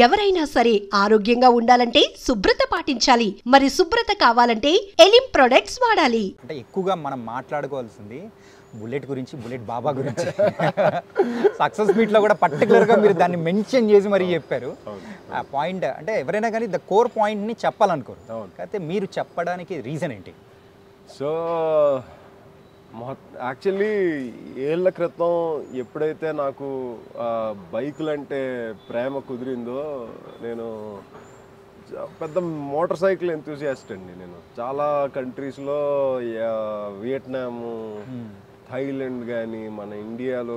ఎవరైనా సరే ఆరోగ్యంగా ఉండాలంటే శుభ్రత పాటించాలి. మరి శుభ్రత కావాలంటే ఎలిం ప్రొడక్ట్స్ వాడాలి. అంటే ఎక్కువగా మనం మాట్లాడుకోవాల్సింది బుల్లెట్ గురించి, బుల్లెట్ బాబా గురించి. సక్సెస్ మీట్లో కూడా పర్టికులర్గా మీరు దాన్ని మెన్షన్ చేసి మరీ చెప్పారు. ఆ పాయింట్ అంటే ఎవరైనా కానీ ద కోర్ పాయింట్ని చెప్పాలనుకోరు. అయితే మీరు చెప్పడానికి రీజన్ ఏంటి? సో యాక్చువల్లీ ఏళ్ళ క్రితం ఎప్పుడైతే నాకు బైకులు అంటే ప్రేమ కుదిరిందో, నేను పెద్ద మోటార్ సైకిల్ ఎంతూసియాస్ట్ అండి. నేను చాలా కంట్రీస్లో వియట్నాము, థాయిలాండ్ కానీ, మన ఇండియాలో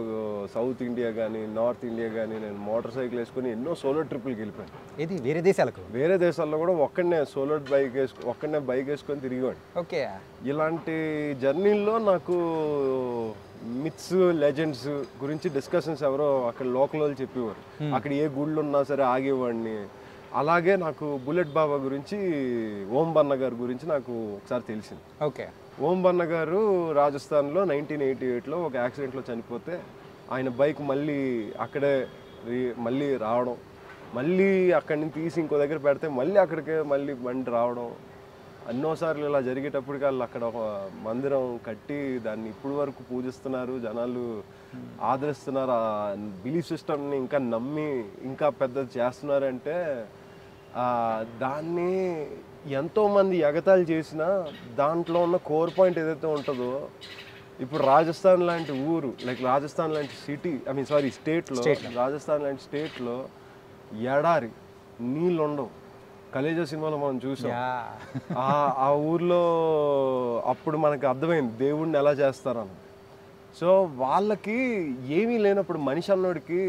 సౌత్ ఇండియా కానీ, నార్త్ ఇండియా కానీ నేను మోటార్ సైకిల్ వేసుకొని ఎన్నో సోలో ట్రిప్పులకి వెళ్ళిపోయాను. ఇది వేరే దేశాలకు? వేరే దేశాల్లో కూడా ఒక్కడనే సోలో ఒక్కడనే బైక్ వేసుకొని తిరిగాడు. ఓకే. ఇలాంటి జర్నీల్లో నాకు మిత్స్, లెజెండ్స్ గురించి డిస్కషన్స్ ఎవరో అక్కడ లోకల్ వాళ్ళు చెప్పేవారు. అక్కడ ఏ గుళ్ళు ఉన్నా సరే ఆగేవాడిని. అలాగే నాకు బుల్లెట్ బాబా గురించి, ఓం బన్న గారి గురించి నాకు ఒకసారి తెలిసింది. ఓకే. ఓం బన్న గారు రాజస్థాన్లో 1988లో ఒక యాక్సిడెంట్లో చనిపోతే ఆయన బైక్ మళ్ళీ అక్కడే మళ్ళీ రావడం, మళ్ళీ అక్కడి నుంచి తీసి ఇంకో దగ్గర పెడితే మళ్ళీ అక్కడికే మళ్ళీ బండి రావడం, ఎన్నోసార్లు ఇలా జరిగేటప్పటికి వాళ్ళు అక్కడ ఒక మందిరం కట్టి దాన్ని ఇప్పుడు వరకు పూజిస్తున్నారు, జనాలు ఆదరిస్తున్నారు, ఆ బిలీఫ్ సిస్టమ్ని ఇంకా నమ్మి ఇంకా పెద్దది చేస్తున్నారంటే దాన్ని ఎంతోమంది ఎగతాళి చేసినా దాంట్లో ఉన్న కోర్ పాయింట్ ఏదైతే ఉంటుందో, ఇప్పుడు రాజస్థాన్ లాంటి ఊరు, లైక్ రాజస్థాన్ లాంటి సిటీ, స్టేట్లో, రాజస్థాన్ లాంటి స్టేట్లో ఎడారి, నీళ్ళు ఉండవు. కలేజా సినిమాలో మనం చూసాం. ఆ ఊర్లో అప్పుడు మనకు అర్థమైంది దేవుడిని ఎలా చేస్తారని. సో వాళ్ళకి ఏమీ లేనప్పుడు మనిషి అన్నోడికి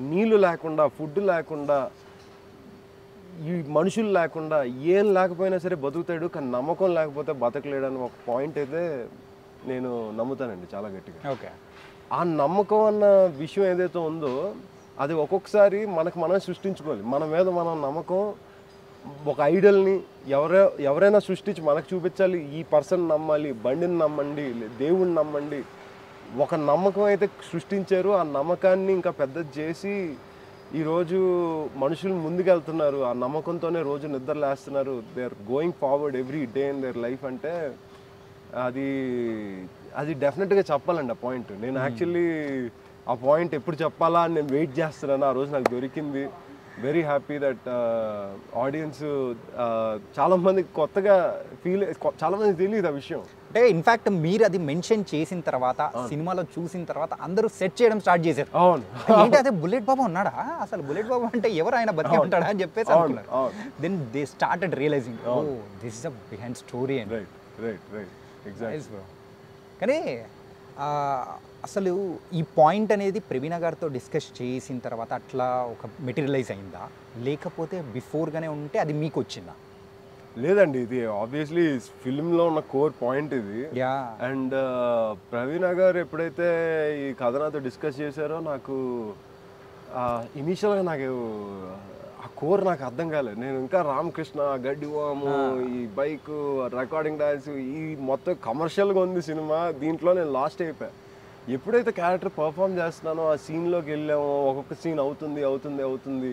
నీళ్ళు లేకుండా, ఫుడ్ లేకుండా, ఈ మనుషులు లేకుండా ఏం లేకపోయినా సరే బతుకుతాడు, కానీ నమ్మకం లేకపోతే బతకలేడని ఒక పాయింట్ అయితే నేను నమ్ముతానండి చాలా గట్టిగా. ఓకే. ఆ నమ్మకం అన్న విషయం ఏదైతే ఉందో అది ఒక్కొక్కసారి మనకు మనం సృష్టించుకోవాలి. మన మీద మనం నమ్మకం, ఒక ఐడల్ని ఎవరైనా సృష్టించి మనకు చూపించాలి. ఈ పర్సన్ నమ్మాలి, బండిని నమ్మండి, దేవుణ్ణి నమ్మండి. ఒక నమ్మకం అయితే సృష్టించారు. ఆ నమ్మకాన్ని ఇంకా పెద్దది చేసి ఈరోజు మనుషులు ముందుకెళ్తున్నారు. ఆ నమ్మకంతోనే రోజు నిద్రలేస్తున్నారు. They are going forward every day in their life. అంటే అది డెఫినెట్గా చెప్పాలండి ఆ పాయింట్. నేను యాక్చువల్లీ ఆ పాయింట్ ఎప్పుడు చెప్పాలా అని నేను వెయిట్ చేస్తున్నాను. ఆ రోజు నాకు దొరికింది. వెరీ హ్యాపీ దట్ ఆడియన్స్ చాలామంది కొత్తగా చాలామంది తెలియదు ఆ విషయం. అంటే ఇన్ఫాక్ట్ మీరు అది మెన్షన్ చేసిన తర్వాత, సినిమాలో చూసిన తర్వాత అందరూ సెట్ చేయడం స్టార్ట్ చేశారు. అవును. ఏంటి అదే బుల్లెట్ బాబా ఉన్నాడా, అసలు బుల్లెట్ బాబా అంటే ఎవరు, ఆయన బతికే ఉంటాడా అని చెప్పేసి అనుకున్నారు. Then they started realising, oh this is a behind story అని. Right exactly. కానీ అసలు ఈ పాయింట్ అనేది ప్రవీణ గారితో డిస్కస్ చేసిన తర్వాత అట్లా ఒక మెటీరియలైజ్ అయిందా, లేకపోతే బిఫోర్గానే ఉంటే అది మీకు వచ్చిందా? లేదండి, ఇది ఆబ్వియస్లీ ఫిల్మ్లో ఉన్న కోర్ పాయింట్ ఇది. అండ్ ప్రవీణ గారు ఎప్పుడైతే ఈ కథ నాతో డిస్కస్ చేశారో నాకు ఇనీషియల్గా నాకు ఆ కోర్ నాకు అర్థం కాలేదు. నేను ఇంకా రామకృష్ణ, గడ్డివాము, ఈ బైక్, రికార్డింగ్ డాన్స్, ఈ మొత్తం కమర్షియల్గా ఉంది సినిమా. దీంట్లో నేను లాస్ట్ అయిపోయా. ఎప్పుడైతే క్యారెక్టర్ పర్ఫామ్ చేస్తున్నానో ఆ సీన్లోకి వెళ్ళామో ఒక్కొక్క సీన్ అవుతుంది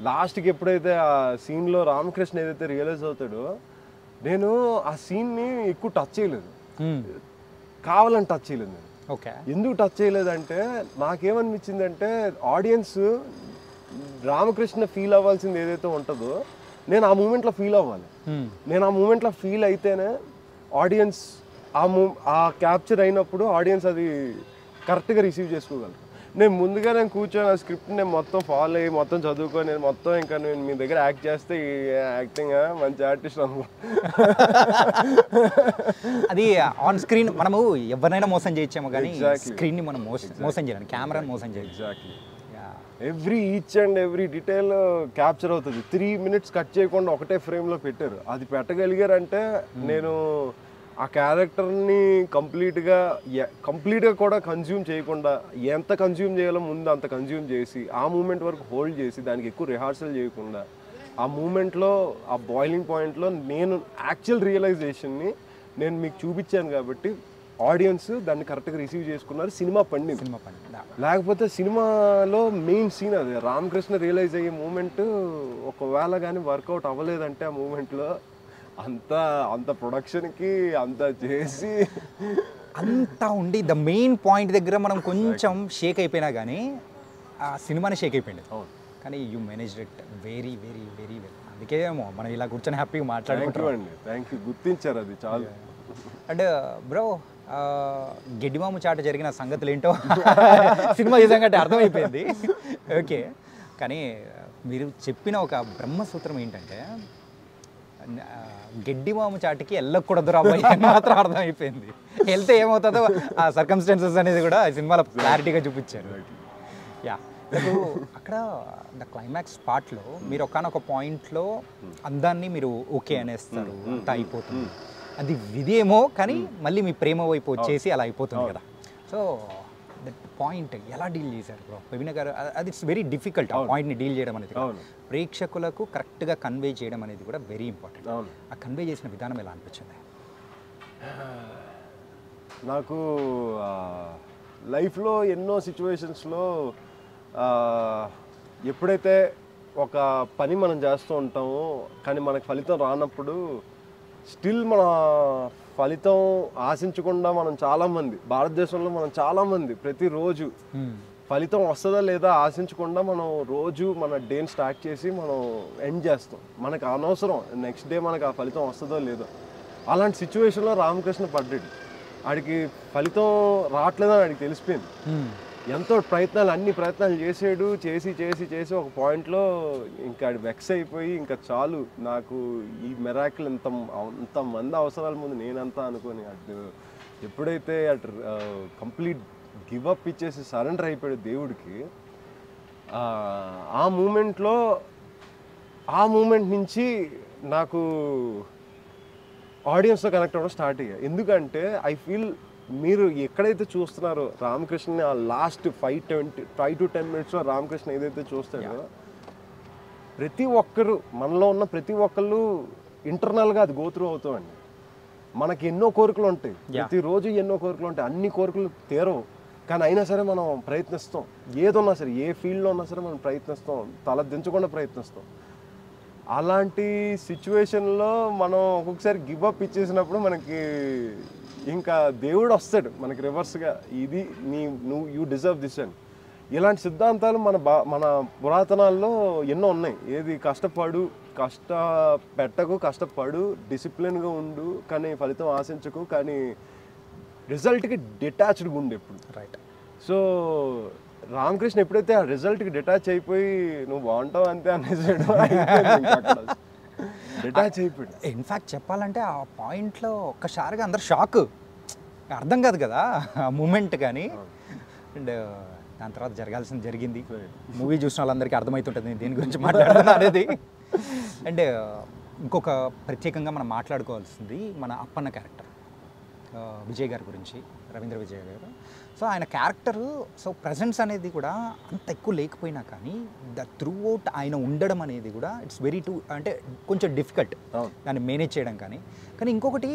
లాస్ట్కి ఎప్పుడైతే ఆ సీన్లో రామకృష్ణ ఏదైతే రియలైజ్ అవుతాడో, నేను ఆ సీన్ని ఎక్కువ టచ్ చేయలేదు, కావాలని టచ్ చేయలేదు నేను. ఓకే. ఎందుకు టచ్ చేయలేదంటే నాకేమనిపించిందంటే ఆడియన్స్ రామకృష్ణ ఫీల్ అవ్వాల్సింది ఏదైతే ఉంటుందో నేను ఆ మూమెంట్లో ఫీల్ అవ్వాలి. నేను ఆ మూమెంట్లో ఫీల్ అయితేనే ఆడియన్స్ ఆ క్యాప్చర్ అయినప్పుడు ఆడియన్స్ అది కరెక్ట్గా రిసీవ్ చేసుకోగలరు. నేను కూర్చొని ఆ స్క్రిప్ట్ నేను మొత్తం ఫాలో అయ్యి మొత్తం చదువుకొని నేను మొత్తం ఇంకా నేను మీ దగ్గర యాక్ట్ చేస్తే ఈ యాక్టింగ్ మంచి ఆర్టిస్ట్ అనుకో. అది ఆన్ స్క్రీన్ మనము ఎవరినైనా మోసం చేయొచ్చాము, కానీ స్క్రీన్ని మనం మోసం చేయాలి, కెమెరాని మోసం చేయాలి. Exactly. Each and every detail capture అవుతుంది. 3 minutes కట్ చేయకుండా ఒకటే ఫ్రేమ్లో పెట్టారు. అది పెట్టగలిగారంటే నేను ఆ క్యారెక్టర్ని కంప్లీట్గా కూడా కన్జ్యూమ్ చేయకుండా, ఎంత కన్జ్యూమ్ చేయాలో ముందు అంత కన్జ్యూమ్ చేసి ఆ మూమెంట్ వరకు హోల్డ్ చేసి దానికి ఎక్కువ రిహార్సల్ చేయకుండా ఆ మూమెంట్లో ఆ బాయిలింగ్ పాయింట్లో నేను యాక్చువల్ రియలైజేషన్ని నేను మీకు చూపించాను. కాబట్టి ఆడియన్స్ దాన్ని కరెక్ట్గా రిసీవ్ చేసుకున్నారు, సినిమా పండింది. సినిమా పండింది. లేకపోతే సినిమాలో మెయిన్ సీన్ అది రామకృష్ణ రియలైజ్ అయ్యే మూమెంట్ ఒకవేళ కానీ వర్కౌట్ అవ్వలేదంటే ఆ మూమెంట్లో అంత ప్రొడక్షన్కి అంత చేసి అంతా ఉండి ద మెయిన్ పాయింట్ దగ్గర మనం కొంచెం షేక్ అయిపోయినా కానీ ఆ సినిమాని షేక్ అయిపోయింది. కానీ you manage it very very very well. అందుకే ఏమో మనం ఇలా కూర్చొని హ్యాపీగా మాట్లాడుకుంటాం. థ్యాంక్ యూ, గుర్తించారు అది చాలు. అండ్ బ్రో గెడ్డిమాము చాట జరిగిన సంగతులు ఏంటో సినిమా చూసాం అంటే అర్థమైపోయింది. ఓకే, కానీ మీరు చెప్పిన ఒక బ్రహ్మసూత్రం ఏంటంటే గెడ్డిమాము చాటికి వెళ్ళకూడదు అబ్బాయి అని మాత్రం అర్థమైపోయింది. వెళ్తే ఏమవుతుందో ఆ సర్కమ్స్టాన్సెస్ అనేది కూడా ఈ సినిమాలో క్లారిటీగా చూపించారు. యా, నాకు అక్కడ ద క్లైమాక్స్ పార్ట్లో మీరు ఒకనొక పాయింట్లో అందాన్ని మీరు ఓకే అనేస్తారు, అంతా అయిపోతుంది. అది విధేమో కానీ మళ్ళీ మీ ప్రేమ వైపు వచ్చేసి అలా అయిపోతుంది కదా. సో దట్ పాయింట్ ఎలా డీల్ చేశారు బ్రో ప్రవీణ గారు? అది ఇట్స్ వెరీ డిఫికల్ట్ ఆ పాయింట్ని డీల్ చేయడం అనేది. ప్రేక్షకులకు కరెక్ట్గా కన్వే చేయడం అనేది కూడా వెరీ ఇంపార్టెంట్. ఆ కన్వే చేసిన విధానం ఎలా అనిపించింది? నాకు లైఫ్లో ఎన్నో సిచ్యువేషన్స్లో ఎప్పుడైతే ఒక పని మనం చేస్తూ ఉంటామో కానీ మనకు ఫలితం రానప్పుడు స్టిల్ మన ఫలితం ఆశించకుండా మనం చాలామంది భారతదేశంలో మనం చాలామంది ప్రతిరోజు ఫలితం వస్తుందా లేదా ఆశించకుండా మనం రోజు మన డేని స్టార్ట్ చేసి మనం ఎండ్ చేస్తాం. మనకు అనవసరం నెక్స్ట్ డే మనకు ఆ ఫలితం వస్తుందో లేదో. అలాంటి సిచ్యువేషన్లో రామకృష్ణ పడ్డాడు. ఆడికి ఫలితం రావట్లేదని ఆడికి తెలిసిపోయింది. ఎంతో అన్ని ప్రయత్నాలు చేసాడు, చేసి ఒక పాయింట్లో ఇంకా ఆడి వెక్స్ అయిపోయి ఇంకా చాలు నాకు ఈ మెరాకిల్ ఇంతమంది అవసరాల ముందు నేనంతా అనుకోని అటు ఎప్పుడైతే అటు కంప్లీట్ గివప్ ఇచ్చేసి సరెండర్ అయిపోయాడు దేవుడికి, ఆ మూమెంట్ నుంచి నాకు ఆడియన్స్తో కనెక్ట్ అవ్వడం స్టార్ట్ అయ్యాయి. ఎందుకంటే ఐ ఫీల్ మీరు ఎక్కడైతే చూస్తున్నారో రామకృష్ణని ఆ లాస్ట్ 5 to 10 minutes రామకృష్ణ ఏదైతే చూస్తాడో ప్రతి ఒక్కరు మనలో ఉన్న ప్రతి ఒక్కళ్ళు ఇంటర్నల్గా అది గోత్రూ అవుతామండి. మనకి ఎన్నో కోరికలు ఉంటాయి, ప్రతిరోజు ఎన్నో కోరికలు ఉంటాయి, అన్ని కోరికలు తీరవు. కానీ అయినా సరే మనం ప్రయత్నిస్తాం, ఏదన్నా సరే ఏ ఫీల్డ్లో ఉన్నా సరే మనం ప్రయత్నిస్తాం, తల దించకుండా ప్రయత్నిస్తాం. అలాంటి సిచ్యువేషన్లో మనం ఒక్కొక్కసారి గివప్ ఇచ్చేసినప్పుడు మనకి ఇంకా దేవుడు వస్తాడు మనకి రివర్స్గా, ఇది యూ డిజర్వ్ దిస్ అని. ఇలాంటి సిద్ధాంతాలు మన పురాతనాల్లో ఎన్నో ఉన్నాయి. ఏది కష్టపడు డిసిప్లిన్గా ఉండు కానీ ఫలితం ఆశించకు, కానీ రిజల్ట్కి డిటాచ్డ్గా ఉండు ఎప్పుడు. రైట్. సో రామకృష్ణ ఎప్పుడైతే ఆ రిజల్ట్కి డిటాచ్ అయిపోయి నువ్వు బాగుంటావు అంతే అనేసాడు, డిటాచ్ అయిపోయాడు. ఇన్ఫ్యాక్ట్ చెప్పాలంటే ఆ పాయింట్లో ఒక్కసారిగా అందరు షాక్, అర్థం కాదు కదా ఆ మూమెంట్. కానీ అండ్ దాని తర్వాత జరగాల్సింది జరిగింది. మూవీ చూసిన వాళ్ళందరికీ అర్థమవుతుంటుంది దేని గురించి మాట్లాడుతున్నా అనేది. అండ్ ఇంకొక ప్రత్యేకంగా మనం మాట్లాడుకోవాల్సింది మన అప్పన్న క్యారెక్టర్ విజయ్ గారి గురించి, రవీంద్ర విజయ్ గారు. సో ఆయన క్యారెక్టరు ప్రజెన్స్ అనేది కూడా అంత ఎక్కువ లేకపోయినా కానీ త్రూ అవుట్ ఆయన ఉండడం అనేది కూడా ఇట్స్ అంటే కొంచెం డిఫికల్ట్ దాన్ని మేనేజ్ చేయడం. కానీ ఇంకొకటి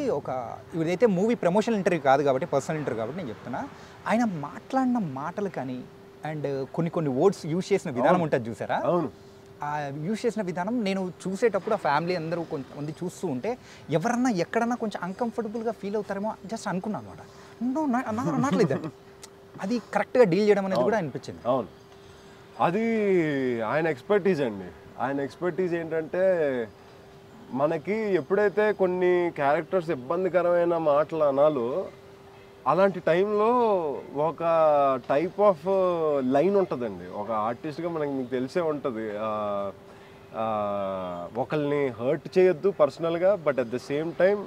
ఇదైతే మూవీ ప్రమోషనల్ ఇంటర్వ్యూ కాదు కాబట్టి పర్సనల్ ఇంటర్వ్యూ కాబట్టి నేను చెప్తున్నా, ఆయన మాట్లాడిన మాటలు కానీ అండ్ కొన్ని వర్డ్స్ యూజ్ చేసిన విధానం ఉంటుంది చూసారా, ఆ యూజ్ చేసిన విధానం నేను చూసేటప్పుడు ఆ ఫ్యామిలీ అందరూ కొంతమంది చూస్తూ ఉంటే ఎవరన్నా ఎక్కడన్నా కొంచెం అన్కంఫర్టబుల్గా ఫీల్ అవుతారేమో జస్ట్ అనుకున్నాను అనమాట. అనట్లేదు, అది కరెక్ట్గా డీల్ చేయడం అనేది కూడా అనిపించింది. అవును, అది ఆయన ఎక్స్పర్టీజ్ అండి. ఆయన ఎక్స్పర్టీజ్ ఏంటంటే మనకి ఎప్పుడైతే కొన్ని క్యారెక్టర్స్ ఇబ్బందికరమైన మాటలు అనాలో అలాంటి టైంలో ఒక టైప్ ఆఫ్ లైన్ ఉంటుందండి. ఒక ఆర్టిస్ట్గా మీకు తెలిసే ఉంటుంది, ఒకరిని హర్ట్ చేయొద్దు పర్సనల్గా, but at the same time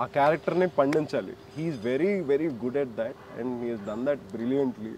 ఆ క్యారెక్టర్ని పండించాలి. He's very very good at that and he has done that brilliantly.